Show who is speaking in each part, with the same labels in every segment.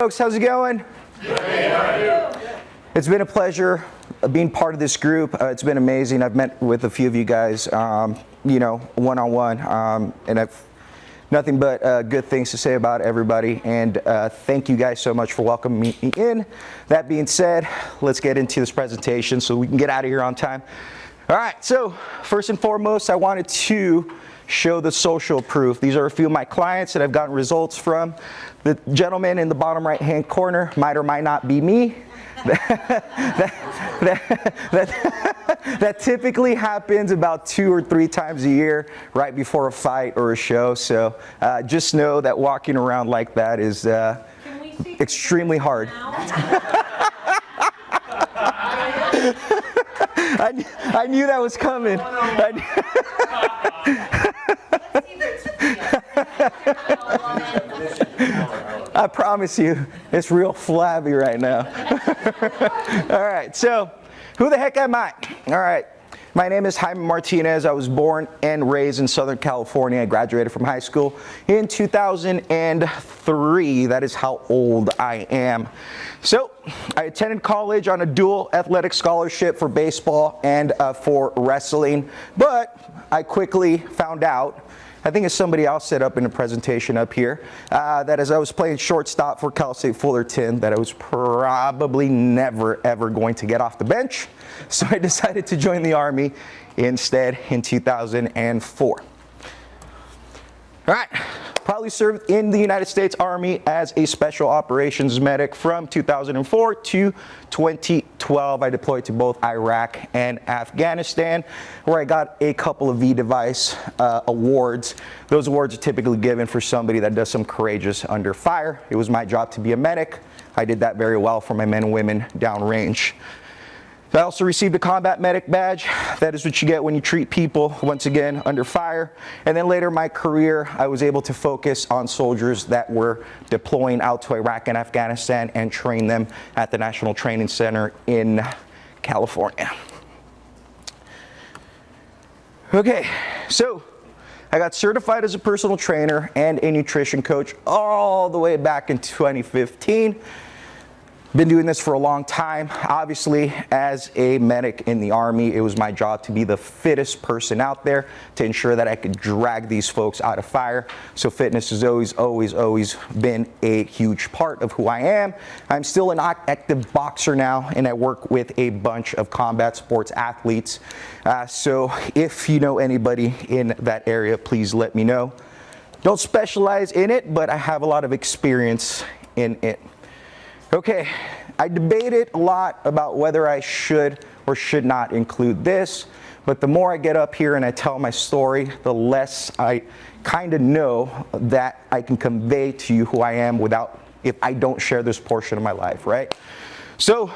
Speaker 1: Folks, how's it going? It's been a pleasure being part of this group. It's been amazing. I've met with a few of you guys, one-on-one, and I've nothing but good things to say about everybody. And thank you guys so much for welcoming me in. That being said, let's get into this presentation so we can get out of here on time. All right, so first and foremost, I wanted to show the social proof. These are a few of my clients that I've gotten results from. The gentleman in the bottom right-hand corner might or might not be me. That typically happens about 2 or 3 times a year right before a fight or a show. So just know that walking around like that is extremely hard. I knew that was coming. I promise you, it's real flabby right now. All right, so who the heck am I? All right, my name is Jaime Martinez. I was born and raised in Southern California. I graduated from high school in 2003. That is how old I am. So I attended college on a dual athletic scholarship for baseball and for wrestling, but I quickly found out, I think it's somebody else set up in a presentation up here, that as I was playing shortstop for Cal State Fullerton, that I was probably never ever going to get off the bench. So I decided to join the Army instead in 2004. All right, probably served in the United States Army as a special operations medic from 2004 to 2012. I deployed to both Iraq and Afghanistan, where I got a couple of V-Device awards. Those awards are typically given for somebody that does some courageous under fire. It was my job to be a medic. I did that very well for my men and women downrange. I also received a combat medic badge. That is what you get when you treat people, once again, under fire. And then later in my career, I was able to focus on soldiers that were deploying out to Iraq and Afghanistan and train them at the National Training Center in California. Okay, so I got certified as a personal trainer and a nutrition coach all the way back in 2015. Been doing this for a long time. Obviously, as a medic in the Army, it was my job to be the fittest person out there to ensure that I could drag these folks out of fire. So fitness has always been a huge part of who I am. I'm still an active boxer now, and I work with a bunch of combat sports athletes. So if you know anybody in that area, please let me know. Don't specialize in it, but I have a lot of experience in it. Okay, I debated a lot about whether I should or should not include this, but the more I get up here and I tell my story, the less I kind of know that I can convey to you who I am without, if I don't share this portion of my life, right? So,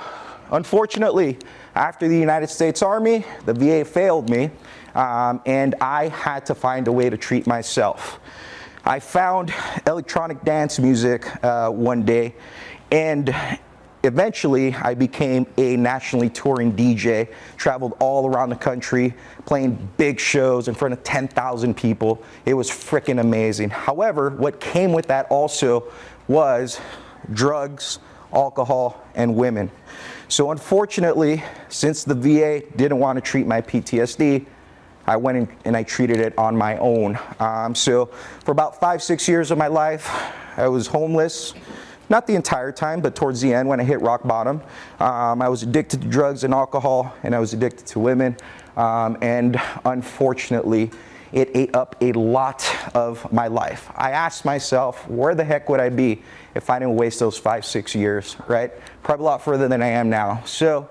Speaker 1: unfortunately, after the United States Army, the VA failed me, and I had to find a way to treat myself. I found electronic dance music one day, and eventually I became a nationally touring DJ, traveled all around the country, playing big shows in front of 10,000 people. It was freaking amazing. However, what came with that also was drugs, alcohol, and women. So unfortunately, since the VA didn't want to treat my PTSD, I went in and I treated it on my own. So for about 5-6 years of my life, I was homeless. Not the entire time, but towards the end when I hit rock bottom. I was addicted to drugs and alcohol, and I was addicted to women. And unfortunately, it ate up a lot of my life. I asked myself, where the heck would I be if I didn't waste those 5-6 years, right? Probably a lot further than I am now. So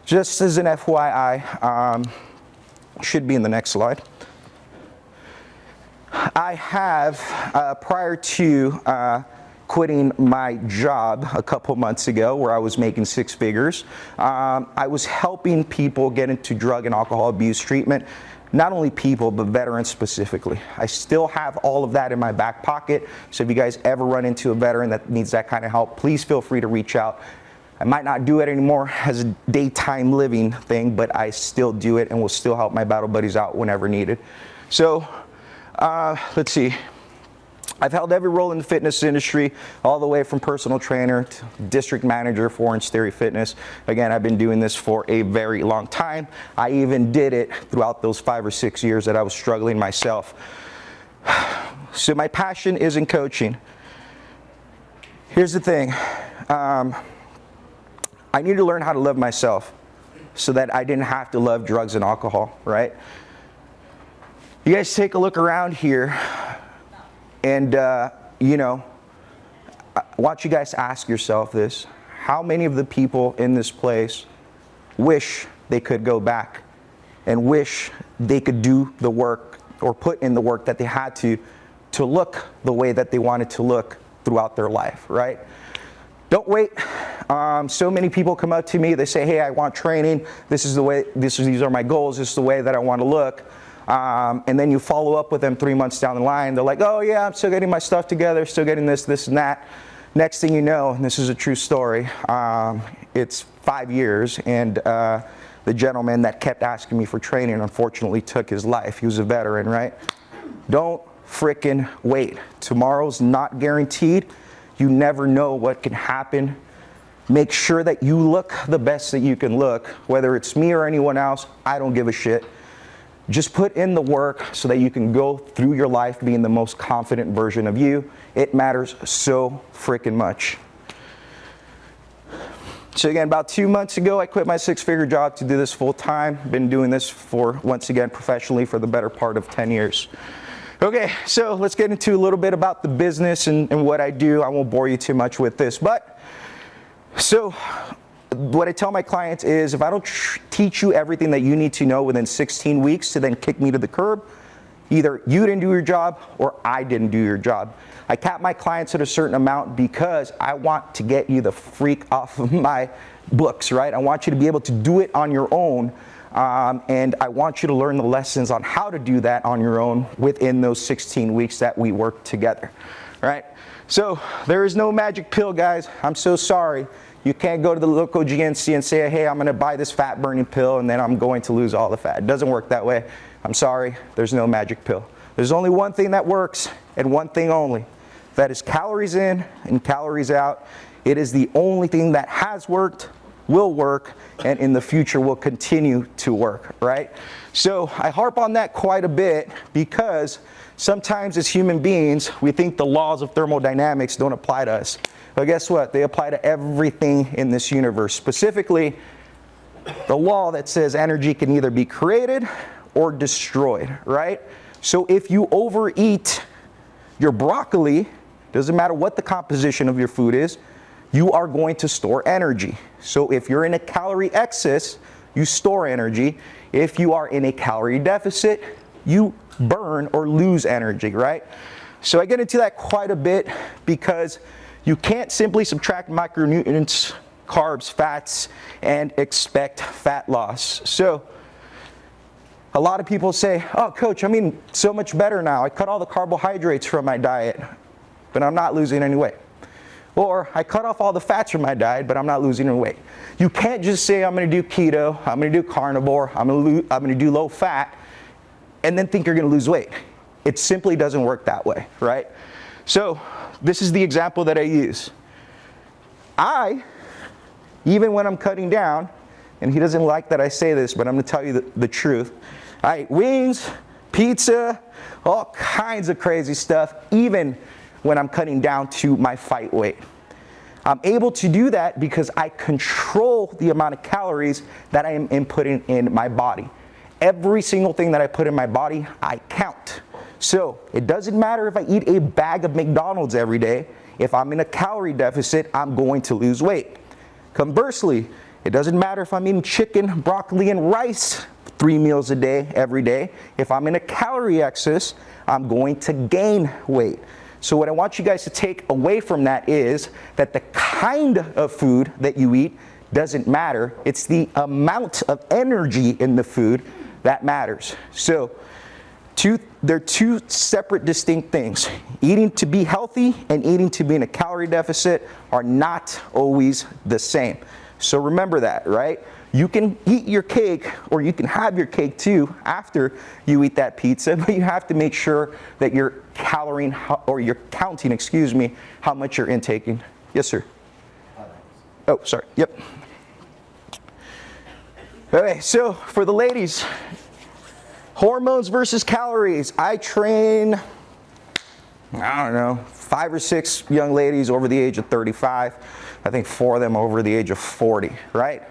Speaker 1: just as an FYI, should be in the next slide. I have, prior to quitting my job a couple months ago where I was making 6 figures, I was helping people get into drug and alcohol abuse treatment. Not only people, but veterans specifically. I still have all of that in my back pocket. So if you guys ever run into a veteran that needs that kind of help, please feel free to reach out. I might not do it anymore as a daytime living thing, but I still do it and will still help my battle buddies out whenever needed. So let's see. I've held every role in the fitness industry, all the way from personal trainer to district manager for Orange Theory Fitness. Again, I've been doing this for a very long time. I even did it throughout those 5 or 6 years that I was struggling myself. So my passion is in coaching. Here's the thing. I need to learn how to love myself so that I didn't have to love drugs and alcohol, right? You guys take a look around here. And, you know, I want you guys to ask yourself this. How many of the people in this place wish they could go back and wish they could do the work or put in the work that they had to look the way that they wanted to look throughout their life, right? Don't wait. So many people come up to me, they say, hey, I want training. These are my goals. This is the way that I want to look. And then you follow up with them 3 months down the line. They're like, oh yeah, I'm still getting my stuff together, still getting this, and that. Next thing you know, and this is a true story, it's 5 years, and the gentleman that kept asking me for training unfortunately took his life. He was a veteran, right? Don't frickin' wait. Tomorrow's not guaranteed. You never know what can happen. Make sure that you look the best that you can look, whether it's me or anyone else, I don't give a shit. Just put in the work so that you can go through your life being the most confident version of you. It matters so freaking much. So again, about 2 months ago, I quit my 6-figure job to do this full time. Been doing this for, once again, professionally for the better part of 10 years. Okay, so let's get into a little bit about the business and what I do. I won't bore you too much with this, but so what I tell my clients is if I don't teach you everything that you need to know within 16 weeks to then kick me to the curb, either you didn't do your job or I didn't do your job. I cap my clients at a certain amount because I want to get you the freak off of my books, right? I want you to be able to do it on your own. And I want you to learn the lessons on how to do that on your own within those 16 weeks that we work together, right? So there is no magic pill, guys. I'm so sorry. You can't go to the local GNC and say, hey, I'm going to buy this fat burning pill and then I'm going to lose all the fat. It doesn't work that way. I'm sorry. There's no magic pill. There's only one thing that works and one thing only. That is calories in and calories out. It is the only thing that has worked, will work, and in the future will continue to work, right? So I harp on that quite a bit because sometimes as human beings, we think the laws of thermodynamics don't apply to us. But guess what? They apply to everything in this universe. Specifically, the law that says energy can either be created or destroyed, right? So if you overeat your broccoli, doesn't matter what the composition of your food is, you are going to store energy. So if you're in a calorie excess, you store energy. If you are in a calorie deficit, you burn or lose energy, right? So I get into that quite a bit because you can't simply subtract micronutrients, carbs, fats, and expect fat loss. So a lot of people say, oh, coach, I'm so much better now. I cut all the carbohydrates from my diet, but I'm not losing any weight. Or I cut off all the fats from my diet, but I'm not losing any weight. You can't just say I'm going to do keto, I'm going to do carnivore, I'm going to do low fat, and then think you're going to lose weight. It simply doesn't work that way, right? So this is the example that I use. Even when I'm cutting down, and he doesn't like that I say this, but I'm going to tell you the truth. I eat wings, pizza, all kinds of crazy stuff, even when I'm cutting down to my fight weight. I'm able to do that because I control the amount of calories that I am inputting in my body. Every single thing that I put in my body, I count. So it doesn't matter if I eat a bag of McDonald's every day. If I'm in a calorie deficit, I'm going to lose weight. Conversely, it doesn't matter if I'm eating chicken, broccoli, and rice 3 meals a day, every day. If I'm in a calorie excess, I'm going to gain weight. So what I want you guys to take away from that is that the kind of food that you eat doesn't matter. It's the amount of energy in the food that matters. So they're two separate, distinct things. Eating to be healthy and eating to be in a calorie deficit are not always the same. So remember that, right? You can eat your cake, or you can have your cake too after you eat that pizza, but you have to make sure that you're you're counting, excuse me, how much you're intaking. Yes, sir. Oh, sorry. Yep. Okay, so for the ladies, hormones versus calories. I train, I don't know, 5 or 6 young ladies over the age of 35. I think 4 of them over the age of 40, right?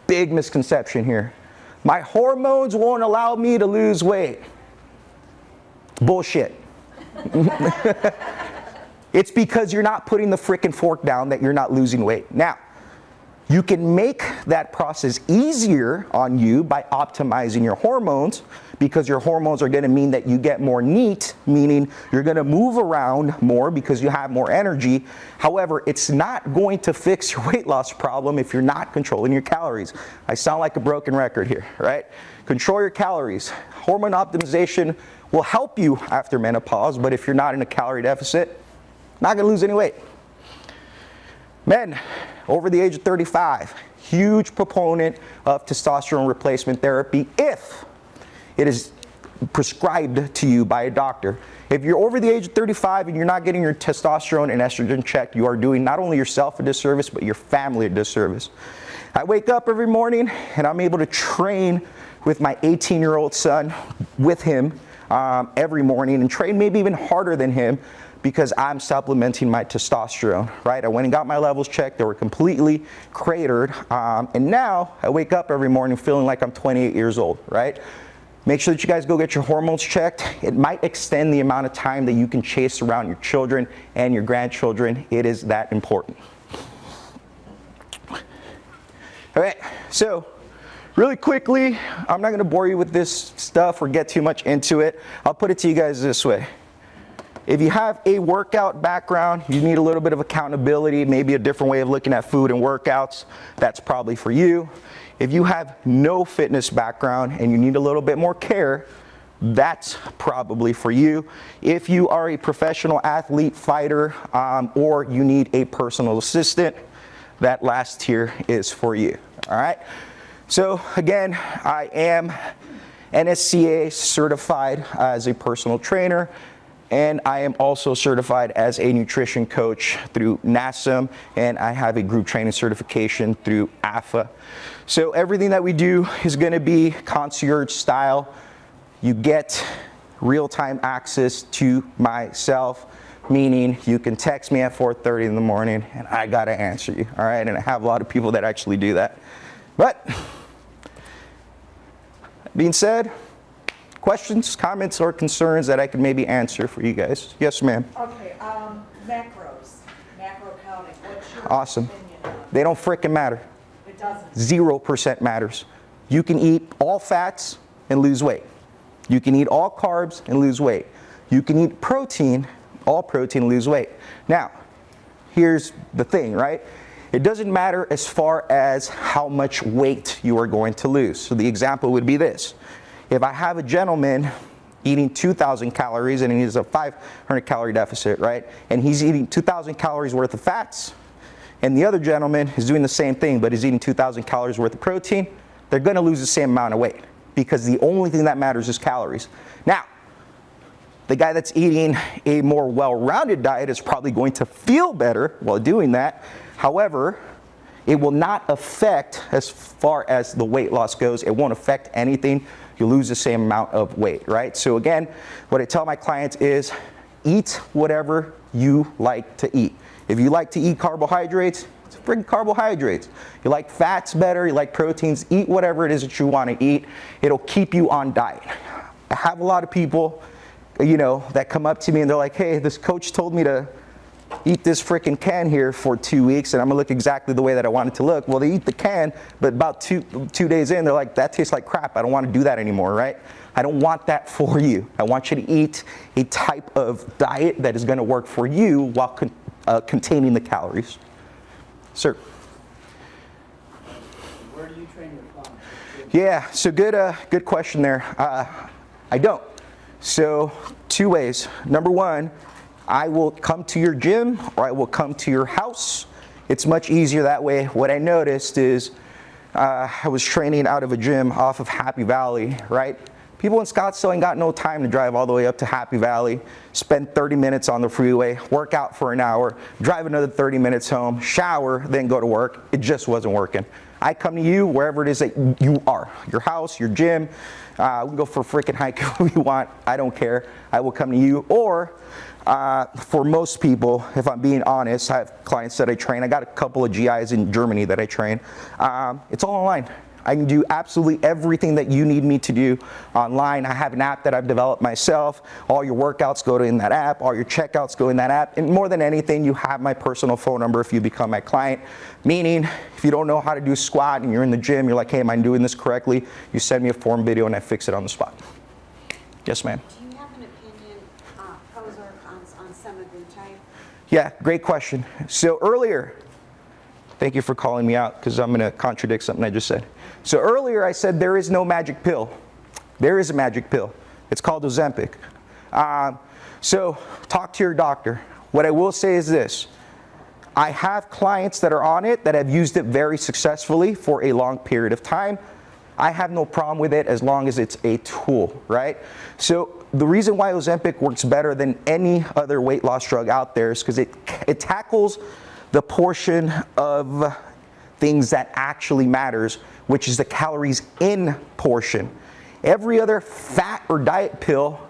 Speaker 1: Big misconception here. My hormones won't allow me to lose weight. Bullshit. It's because you're not putting the frickin' fork down that you're not losing weight. Now, you can make that process easier on you by optimizing your hormones, because your hormones are gonna mean that you get more NEAT, meaning you're gonna move around more because you have more energy. However, it's not going to fix your weight loss problem if you're not controlling your calories. I sound like a broken record here, right? Control your calories. Hormone optimization will help you after menopause, but if you're not in a calorie deficit, not gonna lose any weight. Men over the age of 35, huge proponent of testosterone replacement therapy if it is prescribed to you by a doctor. If you're over the age of 35 and you're not getting your testosterone and estrogen checked, you are doing not only yourself a disservice, but your family a disservice. I wake up every morning and I'm able to train with my 18-year-old son, with him every morning, and train maybe even harder than him, because I'm supplementing my testosterone, right? I went and got my levels checked. They were completely cratered. And now I wake up every morning feeling like I'm 28 years old, right? Make sure that you guys go get your hormones checked. It might extend the amount of time that you can chase around your children and your grandchildren. It is that important. Okay, so really quickly, I'm not gonna bore you with this stuff or get too much into it. I'll put it to you guys this way. If you have a workout background, you need a little bit of accountability, maybe a different way of looking at food and workouts, that's probably for you. If you have no fitness background and you need a little bit more care, that's probably for you. If you are a professional athlete, fighter, or you need a personal assistant, that last tier is for you, all right? So again, I am NSCA certified as a personal trainer, and I am also certified as a nutrition coach through NASM, and I have a group training certification through AFA. So everything that we do is gonna be concierge style. You get real-time access to myself, meaning you can text me at 4:30 in the morning and I gotta answer you, all right? And I have a lot of people that actually do that. But, being said, questions, comments, or concerns that I could maybe answer for you guys? Yes, ma'am.
Speaker 2: Okay, macros, macro counting, what's your
Speaker 1: Awesome.
Speaker 2: opinion on it?
Speaker 1: They don't frickin' matter.
Speaker 2: It doesn't.
Speaker 1: 0% matters. You can eat all fats and lose weight. You can eat all carbs and lose weight. You can eat protein, all protein, and lose weight. Now, here's the thing, right? It doesn't matter as far as how much weight you are going to lose. So the example would be this. If I have a gentleman eating 2,000 calories and he has a 500 calorie deficit, right? And he's eating 2,000 calories worth of fats, and the other gentleman is doing the same thing, but is eating 2,000 calories worth of protein, they're gonna lose the same amount of weight, because the only thing that matters is calories. Now, the guy that's eating a more well-rounded diet is probably going to feel better while doing that. However, it will not affect, as far as the weight loss goes, it won't affect anything. You lose the same amount of weight, right? So again, what I tell my clients is eat whatever you like to eat. If you like to eat carbohydrates, it's freaking carbohydrates. You like fats better, you like proteins, eat whatever it is that you want to eat. It'll keep you on diet. I have a lot of people, you know, that come up to me and they're like, hey, this coach told me to eat this freaking can here for 2 weeks and I'm gonna look exactly the way that I want it to look. Well, they eat the can, but about two days in, they're like, that tastes like crap. I don't want to do that anymore, right? I don't want that for you. I want you to eat a type of diet that is gonna work for you while containing the calories. Sir.
Speaker 3: Where do you train your clients?
Speaker 1: Yeah, so good question there. I don't. So 2 ways. Number one, I will come to your gym or I will come to your house. It's much easier that way. What I noticed is I was training out of a gym off of Happy Valley, right? People in Scottsdale ain't got no time to drive all the way up to Happy Valley, spend 30 minutes on the freeway, work out for an hour, drive another 30 minutes home, shower, then go to work. It just wasn't working. I come to you wherever it is that you are, your house, your gym. We can go for a freaking hike if we want. I don't care. I will come to you. Or for most people, if I'm being honest, I have clients that I train. I got a couple of GIs in Germany that I train. It's all online. I can do absolutely everything that you need me to do online. I have an app that I've developed myself. All your workouts go in that app. All your checkouts go in that app. And more than anything, you have my personal phone number if you become my client. Meaning, if you don't know how to do squat and you're in the gym, you're like, hey, am I doing this correctly? You send me a form video and I fix it on the spot. Yes, ma'am.
Speaker 4: Do you have an opinion, pros or cons, on semaglutide?
Speaker 1: Yeah, great question. So earlier, thank you for calling me out because I'm going to contradict something I just said. So earlier I said there is no magic pill. There is a magic pill. It's called Ozempic. So talk to your doctor. What I will say is this. I have clients that are on it that have used it very successfully for a long period of time. I have no problem with it as long as it's a tool, right? So the reason why Ozempic works better than any other weight loss drug out there is because it tackles the portion of things that actually matters, which is the calories in portion. Every other fat or diet pill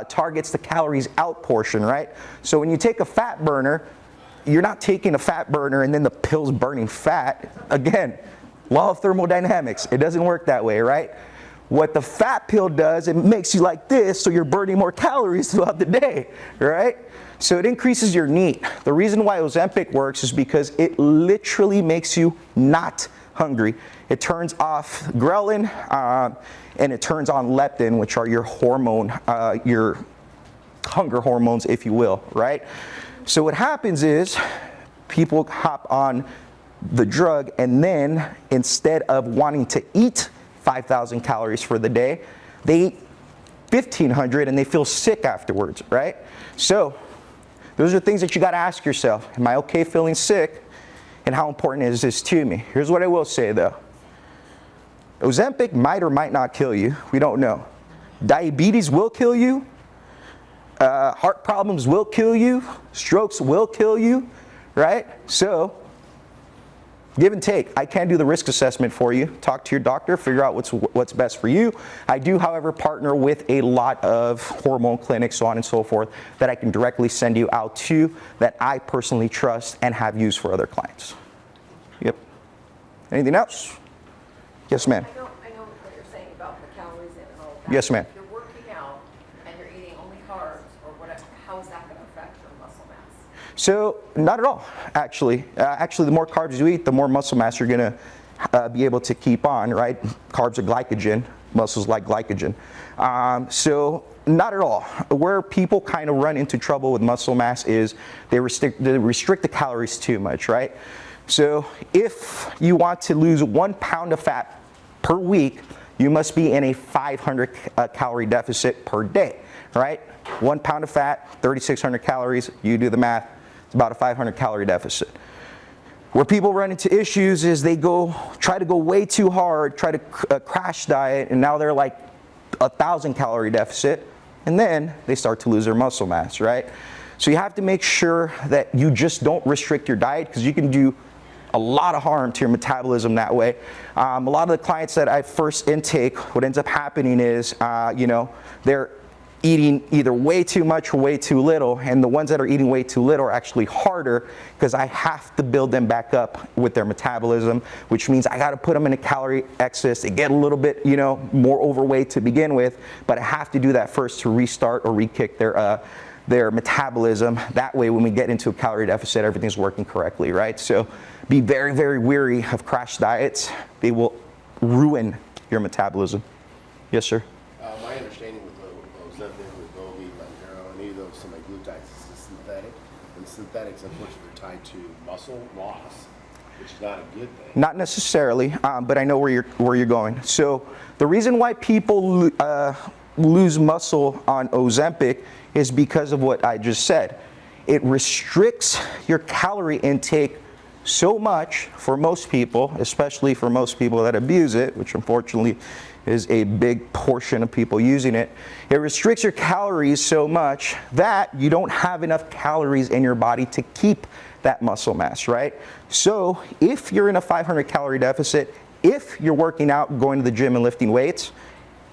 Speaker 1: targets the calories out portion, right? So when you take a fat burner, you're not taking a fat burner and then the pill's burning fat. Again, law of thermodynamics, it doesn't work that way, right? What the fat pill does, it makes you like this so you're burning more calories throughout the day, right? So it increases your NEAT. The reason why Ozempic works is because it literally makes you not hungry. It turns off ghrelin and it turns on leptin, which are your hormone, your hunger hormones, if you will, right? So what happens is people hop on the drug and then instead of wanting to eat 5,000 calories for the day, they eat 1,500 and they feel sick afterwards, right? So those are things that you got to ask yourself. Am I okay feeling sick? And how important is this to me? Here's what I will say though. Ozempic might or might not kill you. We don't know. Diabetes will kill you. Heart problems will kill you. Strokes will kill you, right? So give and take. I can do the risk assessment for you. Talk to your doctor, figure out what's best for you. I do, however, partner with a lot of hormone clinics, so on and so forth, that I can directly send you out to that I personally trust and have used for other clients. Yep. Anything else? Yes, ma'am.
Speaker 5: I know what you're saying about the calories in and all of that.
Speaker 1: Yes, ma'am.
Speaker 5: If you're working out and you're eating only carbs or whatever, how is that going to affect your muscle mass?
Speaker 1: So not at all, actually. Actually, the more carbs you eat, the more muscle mass you're going to be able to keep on, right? Carbs are glycogen, muscles like glycogen. So not at all. Where people kind of run into trouble with muscle mass is they restrict the calories too much, right? So if you want to lose 1 pound of fat per week, you must be in a 500 calorie deficit per day, right? 1 pound of fat, 3,600 calories, you do the math, it's about a 500 calorie deficit. Where people run into issues is they try to go way too hard, try to crash diet, and now they're like 1,000 calorie deficit, and then they start to lose their muscle mass, right? So you have to make sure that you just don't restrict your diet because you can do a lot of harm to your metabolism that way. A lot of the clients that I first intake, what ends up happening is, they're eating either way too much or way too little, and the ones that are eating way too little are actually harder because I have to build them back up with their metabolism, which means I got to put them in a calorie excess. They get a little bit, more overweight to begin with, but I have to do that first to restart or re-kick their metabolism. That way, when we get into a calorie deficit, everything's working correctly, right? So be very, very wary of crash diets. They will ruin your metabolism. Yes, sir?
Speaker 6: My understanding with Ozempic, with Wegovy, Mounjaro, any of those semaglutides is synthetic. And synthetics, unfortunately, are tied to muscle loss, which is not a good thing.
Speaker 1: Not necessarily, but I know where you're going. So the reason why people lose muscle on Ozempic is because of what I just said. It restricts your calorie intake so much for most people, especially for most people that abuse it, which unfortunately is a big portion of people using it. It restricts your calories so much that you don't have enough calories in your body to keep that muscle mass, right? So if you're in a 500 calorie deficit, if you're working out, going to the gym and lifting weights,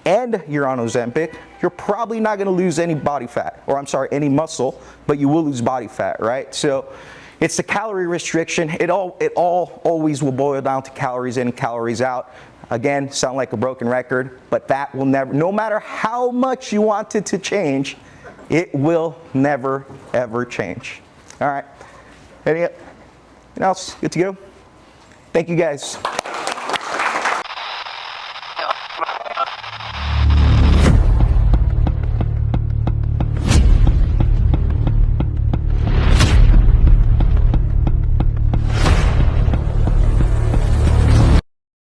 Speaker 1: and you're on Ozempic, you're probably not gonna lose any body fat, or I'm sorry, any muscle, but you will lose body fat, right? So it's the calorie restriction. It all always will boil down to calories in and calories out. Again, sound like a broken record, but that will never, no matter how much you want it to change, it will never, ever change. All right, anything else? Good to go? Thank you guys.